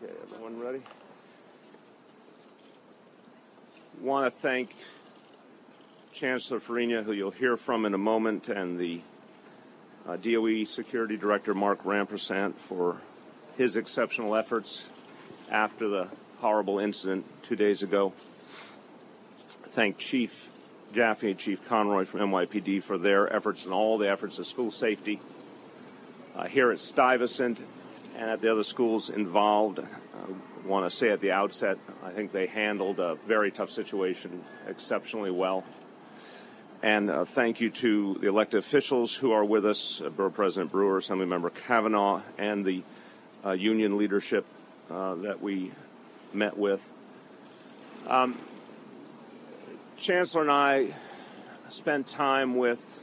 Okay, everyone ready? Want to thank Chancellor Farina, who you'll hear from in a moment, and the DOE Security Director, Mark Rampersant, for his exceptional efforts after the horrible incident 2 days ago. Thank Chief Jaffe and Chief Conroy from NYPD for their efforts and all the efforts of school safety here at Stuyvesant and at the other schools involved. I want to say at the outset, I think they handled a very tough situation exceptionally well. And thank you to the elected officials who are with us, Borough President Brewer, Assemblymember Kavanaugh, and the union leadership that we met with. Chancellor and I spent time with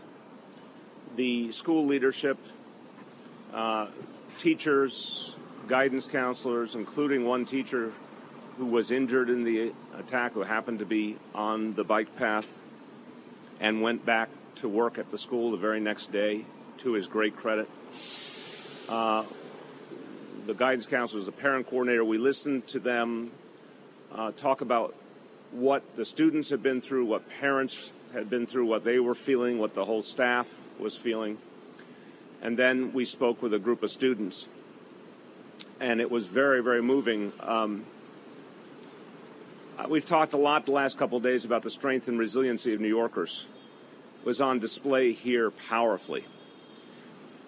the school leadership, teachers, guidance counselors, including one teacher who was injured in the attack, who happened to be on the bike path and went back to work at the school the very next day, to his great credit. The guidance counselors, the parent coordinator, we listened to them talk about what the students had been through, what parents had been through, what they were feeling, what the whole staff was feeling. And then we spoke with a group of students. And it was very, very moving. We've talked a lot the last couple of days about the strength and resiliency of New Yorkers. It was on display here powerfully.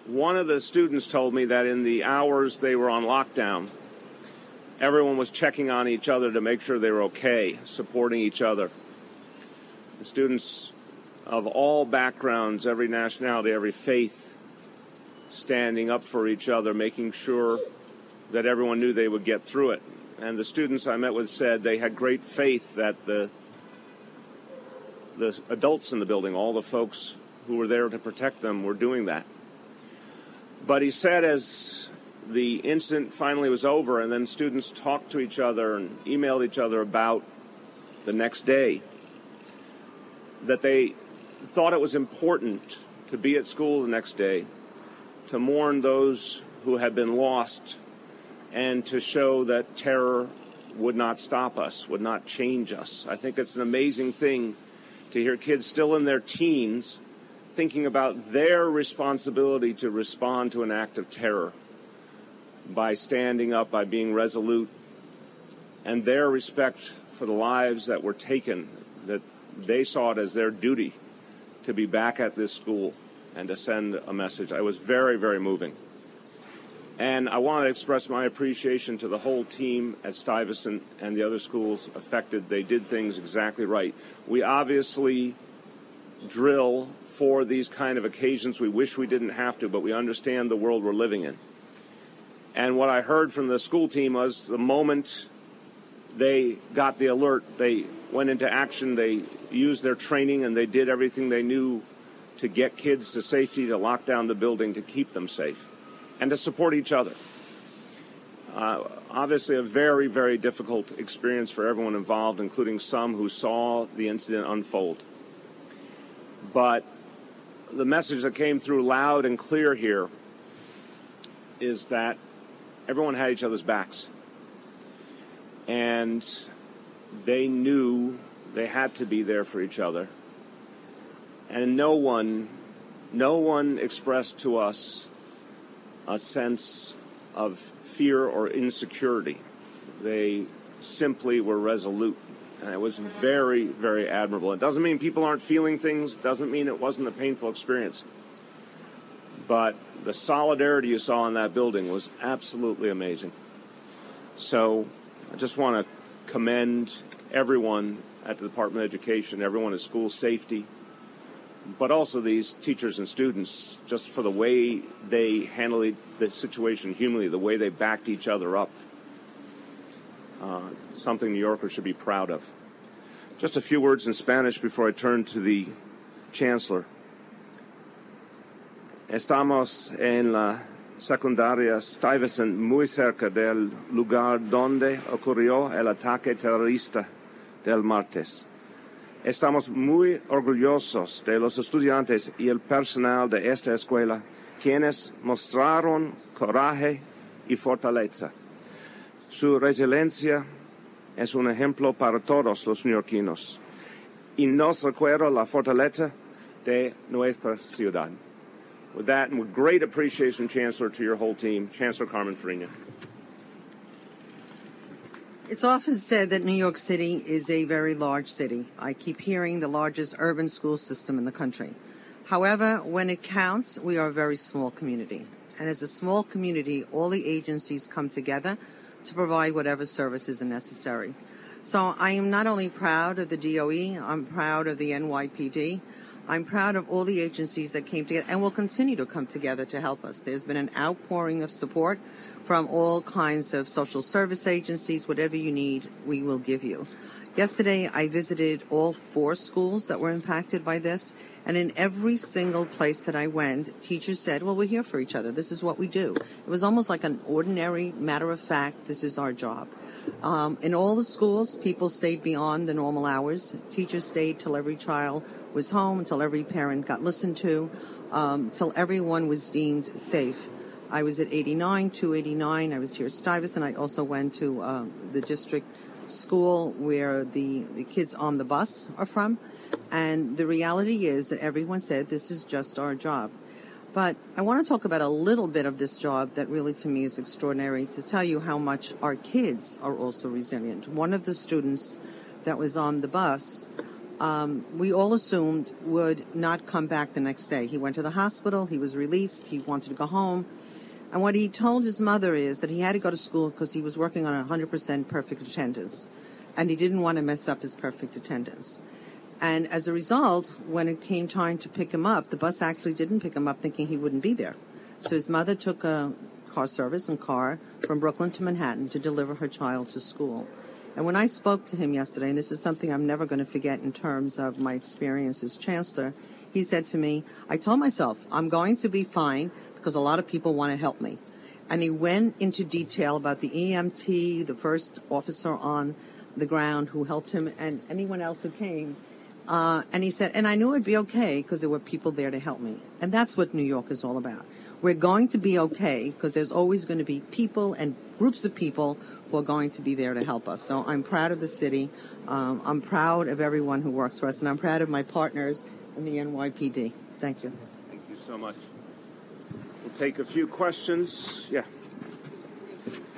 One of the students told me that in the hours they were on lockdown, everyone was checking on each other to make sure they were okay, supporting each other. The students of all backgrounds, every nationality, every faith, standing up for each other, making sure that everyone knew they would get through it. And the students I met with said they had great faith that the adults in the building, all the folks who were there to protect them, were doing that. But he said as the incident finally was over and then students talked to each other and emailed each other about the next day, that they thought it was important to be at school the next day, to mourn those who had been lost, and to show that terror would not stop us, would not change us. I think it's an amazing thing to hear kids still in their teens thinking about their responsibility to respond to an act of terror by standing up, by being resolute, and their respect for the lives that were taken, that they saw it as their duty to be back at this school and to send a message. It was very, very moving. And I want to express my appreciation to the whole team at Stuyvesant and the other schools affected. They did things exactly right. We obviously drill for these kind of occasions. We wish we didn't have to, but we understand the world we're living in. And what I heard from the school team was the moment they got the alert, they went into action, they used their training, and they did everything they knew to get kids to safety, to lock down the building, to keep them safe, and to support each other. Obviously a very, very difficult experience for everyone involved, including some who saw the incident unfold. But the message that came through loud and clear here is that everyone had each other's backs. And they knew they had to be there for each other. And no one expressed to us a sense of fear or insecurity. They simply were resolute. And it was very, very admirable. It doesn't mean people aren't feeling things. It doesn't mean it wasn't a painful experience. But the solidarity you saw in that building was absolutely amazing. So I just want to commend everyone at the Department of Education, everyone at school safety, but also these teachers and students, just for the way they handled the situation humanly, the way they backed each other up. Something New Yorkers should be proud of. Just a few words in Spanish before I turn to the Chancellor. Estamos en la secundaria Stuyvesant, muy cerca del lugar donde ocurrió el ataque terrorista del martes. Estamos muy orgullosos de los estudiantes y el personal de esta escuela, quienes mostraron coraje y fortaleza. Su resiliencia es un ejemplo para todos los neoyorquinos y nos recuerda la fortaleza de nuestra ciudad. With that, and with great appreciation, Chancellor, to your whole team, Chancellor Carmen Farina. It's often said that New York City is a very large city. I keep hearing the largest urban school system in the country. However, when it counts, we are a very small community. And as a small community, all the agencies come together to provide whatever services are necessary. So I am not only proud of the DOE, I'm proud of the NYPD. I'm proud of all the agencies that came together and will continue to come together to help us. There's been an outpouring of support from all kinds of social service agencies. Whatever you need, we will give you. Yesterday, I visited all 4 schools that were impacted by this, and in every single place that I went, teachers said, well, we're here for each other. This is what we do. It was almost like an ordinary matter of fact, this is our job. In all the schools, people stayed beyond the normal hours. Teachers stayed till every child was home, until every parent got listened to, till everyone was deemed safe. I was at 89, 289. I was here at Stuyvesant. I also went to the district school where the kids on the bus are from. And the reality is that everyone said, this is just our job. But I want to talk about a little bit of this job that really to me is extraordinary, to tell you how much our kids are also resilient. One of the students that was on the bus, we all assumed would not come back the next day. He went to the hospital, he was released, he wanted to go home. And what he told his mother is that he had to go to school because he was working on 100% perfect attendance. And he didn't want to mess up his perfect attendance. And as a result, when it came time to pick him up, the bus actually didn't pick him up thinking he wouldn't be there. So his mother took a car service and car from Brooklyn to Manhattan to deliver her child to school. And when I spoke to him yesterday, and this is something I'm never going to forget in terms of my experience as chancellor, he said to me, I told myself, I'm going to be fine because a lot of people want to help me. And he went into detail about the EMT, the first officer on the ground who helped him, and anyone else who came. And he said, and I knew it'd be okay because there were people there to help me. And that's what New York is all about. We're going to be okay because there's always going to be people and groups of people who are going to be there to help us. So I'm proud of the city. I'm proud of everyone who works for us. And I'm proud of my partners in the NYPD. Thank you. Thank you so much. We'll take a few questions. Yeah.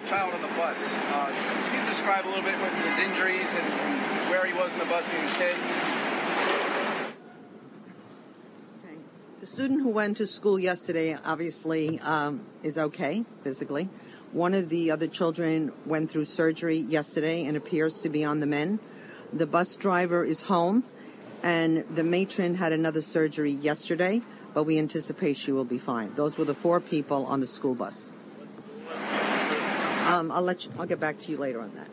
Child on the bus. Can you describe a little bit with his injuries and where he was in the bus when he was hit? The student who went to school yesterday obviously is okay physically. One of the other children went through surgery yesterday and appears to be on the mend. The bus driver is home, and the matron had another surgery yesterday, but we anticipate she will be fine. Those were the 4 people on the school bus. I'll get back to you later on that.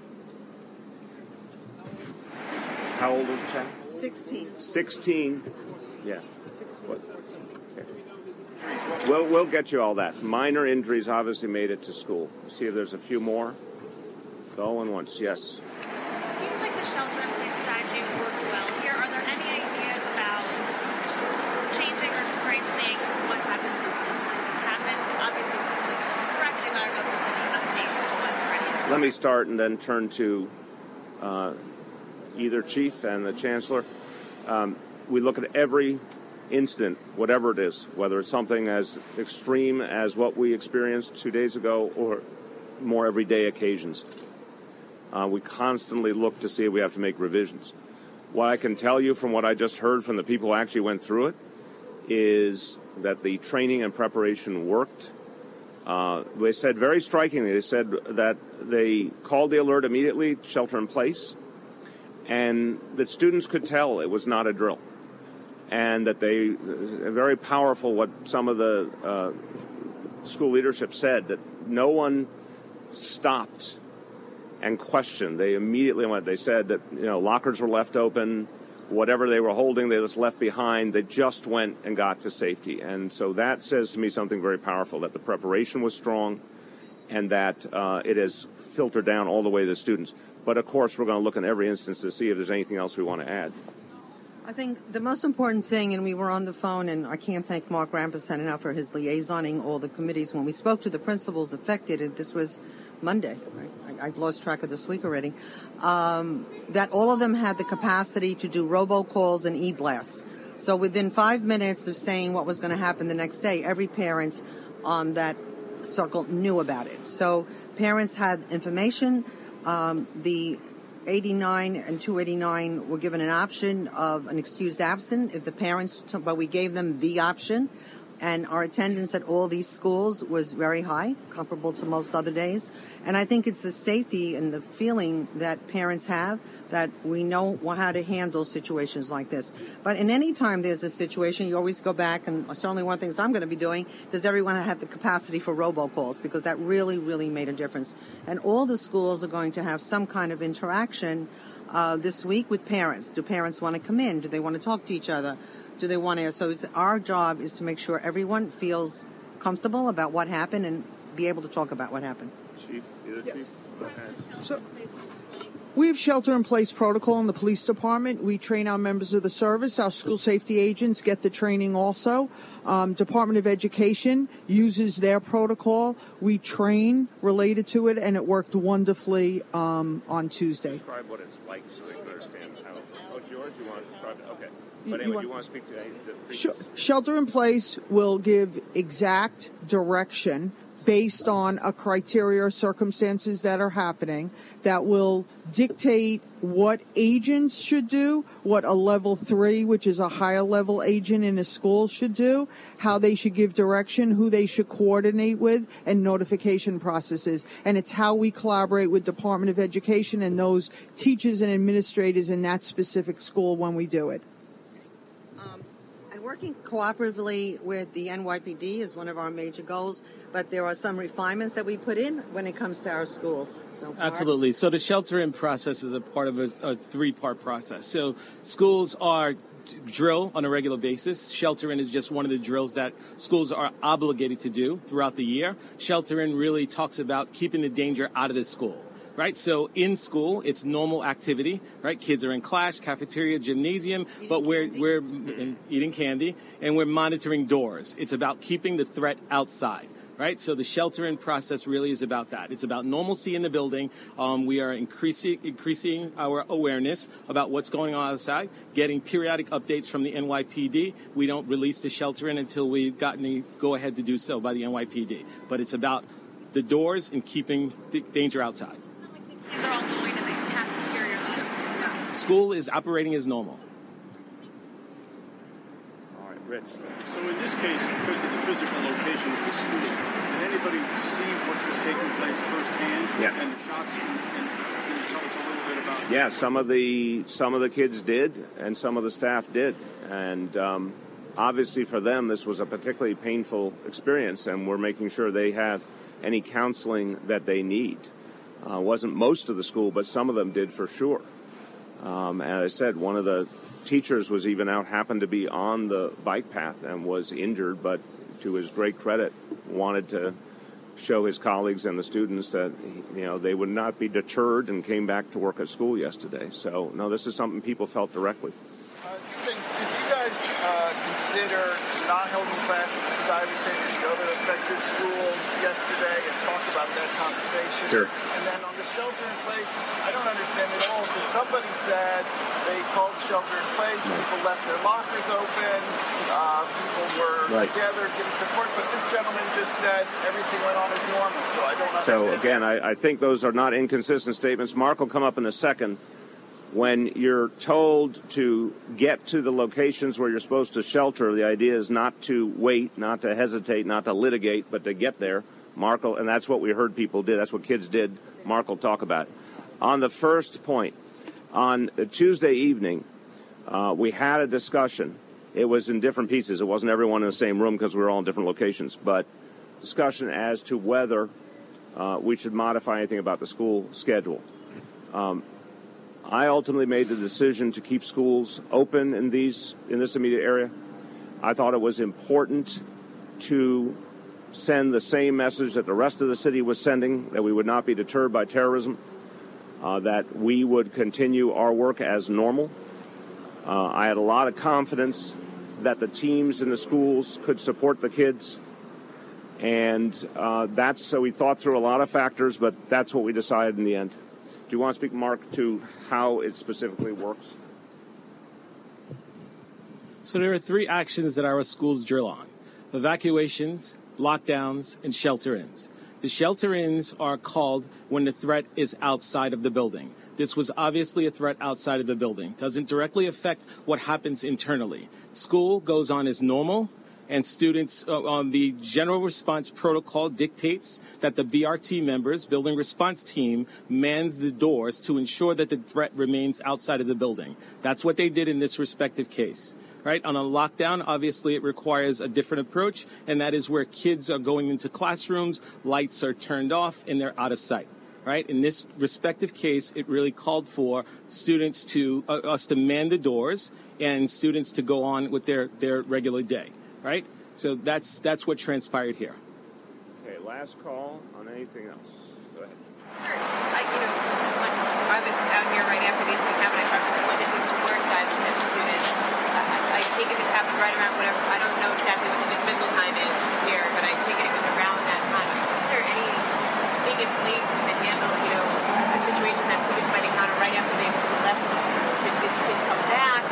How old is Chad? 16. 16. Yeah. What? Okay. We'll get you all that. Minor injuries obviously made it to school. See if there's a few more. Going once, yes. It seems like the shelter-in-place strategy worked well here. Are there any ideas about changing or strengthening what happens as this happens? Obviously, it seems like a correct thing. I don't know if there's any updates to what's ready. Let me start and then turn to either Chief and the Chancellor. We look at every incident, whatever it is, whether it's something as extreme as what we experienced 2 days ago or more everyday occasions. We constantly look to see if we have to make revisions. What I can tell you from what I just heard from the people who actually went through it is that the training and preparation worked. They said very strikingly, they said that they called the alert immediately, shelter in place, and that students could tell it was not a drill. And that very powerful what some of the school leadership said, that no one stopped and questioned. They immediately went. They said that, lockers were left open, whatever they were holding, they just left behind. They just went and got to safety. And so that says to me something very powerful, that the preparation was strong and that it has filtered down all the way to the students. But, of course, we're going to look in every instance to see if there's anything else we want to add. I think the most important thing, and we were on the phone, and I can't thank Mark Rampersad enough for his liaisoning all the committees. When we spoke to the principals affected, and this was Monday, right? I've lost track of this week already, that all of them had the capacity to do robocalls and e-blasts. So within 5 minutes of saying what was going to happen the next day, every parent on that circle knew about it. So parents had information. The 89 and 289 were given an option of an excused absent if the parents took, but we gave them the option. And our attendance at all these schools was very high, comparable to most other days. And I think it's the safety and the feeling that parents have that we know how to handle situations like this. But in any time there's a situation, you always go back, and certainly one of the things I'm going to be doing, does everyone have the capacity for robocalls? Because that really, really made a difference. And all the schools are going to have some kind of interaction this week with parents. Do parents want to come in? Do they want to talk to each other? Do they want to? So our job is to make sure everyone feels comfortable about what happened and be able to talk about what happened. Chief, Chief. So we have shelter-in-place protocol in the police department. We train our members of the service. Our school safety agents get the training also. Department of Education uses their protocol. We train related to it, and it worked wonderfully on Tuesday. Describe what it's like so they can understand how. Oh, it's yours? You want to describe it? Okay. But anyway, you want to speak to Shelter in place will give exact direction based on a criteria or circumstances that are happening that will dictate what agents should do, what a level 3, which is a higher level agent in a school, should do, how they should give direction, who they should coordinate with, and notification processes. And it's how we collaborate with Department of Education and those teachers and administrators in that specific school when we do it. Working cooperatively with the NYPD is one of our major goals, but there are some refinements that we put in when it comes to our schools. So absolutely. So the shelter-in process is a part of a 3-part process. So schools are drill on a regular basis. Shelter-in is just one of the drills that schools are obligated to do throughout the year. Shelter-in really talks about keeping the danger out of the school. Right, so in school, it's normal activity, right? Kids are in class, cafeteria, gymnasium, but we're eating candy, and we're monitoring doors. It's about keeping the threat outside, right? So the shelter-in process really is about that. It's about normalcy in the building. We are increasing our awareness about what's going on outside, getting periodic updates from the NYPD. We don't release the shelter-in until we've gotten the go-ahead to do so by the NYPD. But it's about the doors and keeping the danger outside. Kids are all going to the cafeteria. Yeah. School is operating as normal. All right, Rich. So in this case, because of the physical location of the school, did anybody see what was taking place firsthand? Yeah. And the shots? And can you tell us a little bit about it? Yeah, some of the kids did, and some of the staff did, and obviously for them this was a particularly painful experience, and we're making sure they have any counseling that they need. Wasn't most of the school, but some of them did for sure. And I said, one of the teachers was even out, happened to be on the bike path and was injured, but to his great credit, wanted to show his colleagues and the students that, they would not be deterred and came back to work at school yesterday. So, no, this is something people felt directly. Did you guys consider not holding classes at Stuyvesant and the other affected schools yesterday and talk about that conversation? Sure. And then on the shelter in place, I don't understand at all because somebody said they called shelter in place, people left their lockers open, people were together giving support, but this gentleman just said everything went on as normal, so I don't understand. So, again, I think those are not inconsistent statements. Mark will come up in a second. When you're told to get to the locations where you're supposed to shelter, the idea is not to wait, not to hesitate, not to litigate, but to get there. Mark will, and that's what we heard people did. That's what kids did. Mark will talk about it. On the first point, on Tuesday evening, we had a discussion. It was in different pieces. It wasn't everyone in the same room because we were all in different locations, but discussion as to whether we should modify anything about the school schedule. I ultimately made the decision to keep schools open in this immediate area. I thought it was important to send the same message that the rest of the city was sending, that we would not be deterred by terrorism, that we would continue our work as normal. I had a lot of confidence that the teams in the schools could support the kids, And so we thought through a lot of factors, but that's what we decided in the end. Do you want to speak, Mark, to how it specifically works? So there are 3 actions that our schools drill on: evacuations, lockdowns, and shelter-ins. The shelter-ins are called when the threat is outside of the building. This was obviously a threat outside of the building. Doesn't directly affect what happens internally. School goes on as normal, and students on the general response protocol dictates that the BRT members, building response team, mans the doors to ensure that the threat remains outside of the building. That's what they did in this respective case. Right? On a lockdown, obviously, it requires a different approach, and that is where kids are going into classrooms, lights are turned off, and they're out of sight. Right? In this respective case, it really called for students to us to man the doors and students to go on with their regular day. Right? So that's what transpired here. Okay, last call on anything else. Go ahead. When I was out here right after these cabinet crushes, this is the worst I've seen as a student. I take it this happened right around whatever, I don't know exactly what the dismissal time is here, but I take it was around that time. Is there anything in place to handle, a situation that students might encounter right after they've left the school? Did these kids come back?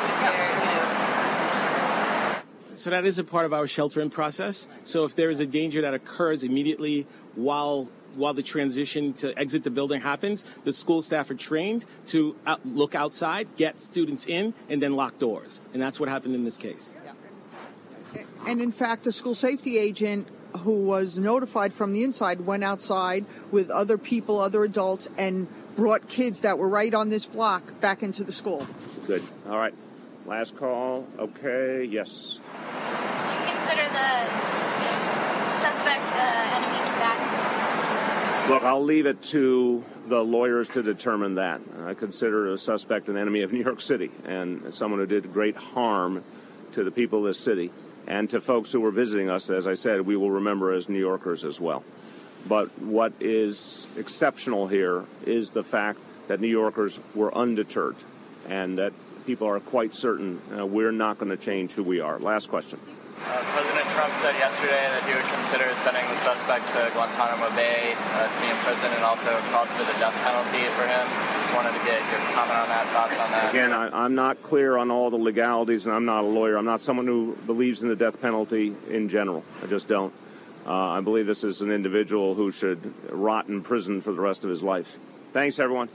So that is a part of our shelter-in process. So if there is a danger that occurs immediately while the transition to exit the building happens, the school staff are trained to look outside, get students in, and then lock doors. And that's what happened in this case. And in fact, a school safety agent who was notified from the inside went outside with other people, other adults, and brought kids that were right on this block back into the school. Good. All right. Last call. Okay. Yes. Do you consider the suspect enemy combatant? Look, I'll leave it to the lawyers to determine that. I consider a suspect an enemy of New York City and someone who did great harm to the people of this city and to folks who were visiting us. As I said, we will remember as New Yorkers as well. But what is exceptional here is the fact that New Yorkers were undeterred and that people are quite certain we're not going to change who we are. Last question. President Trump said yesterday that he would consider sending the suspect to Guantanamo Bay to be imprisoned and also called for the death penalty for him. Just wanted to get your comment on that, thoughts on that. Again, I'm not clear on all the legalities, and I'm not a lawyer. I'm not someone who believes in the death penalty in general. I just don't. I believe this is an individual who should rot in prison for the rest of his life. Thanks, everyone.